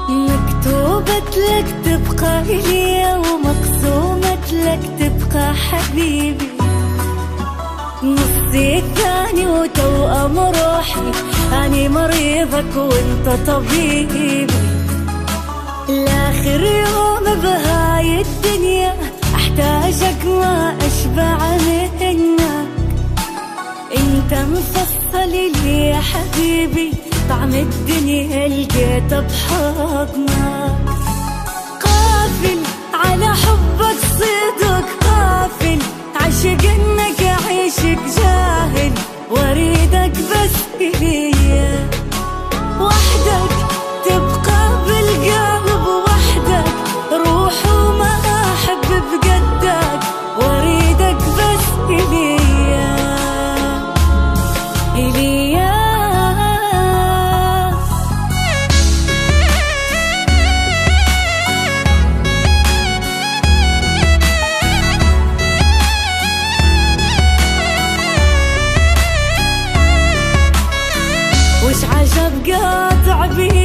مكتوبة لك تبقى إلي ومقسومة لك تبقى حبيبي، نصي الثاني وتوأم روحي، أني مريضك وانت طبيبي. لآخر يوم بهاي الدنيا أحتاجك ما أشبع منك، انت مفصل لي يا حبيبي، طعم الدنيا لقيته بحضنك. قافل على حبك صدق قافل، عشق انك اعيشك جاهل، واريدك بس إليا وحدك، تبقى بالقلب وحدك، روح وما احب بقدك، واريدك بس إليا إليا. وش عجب قاطع بي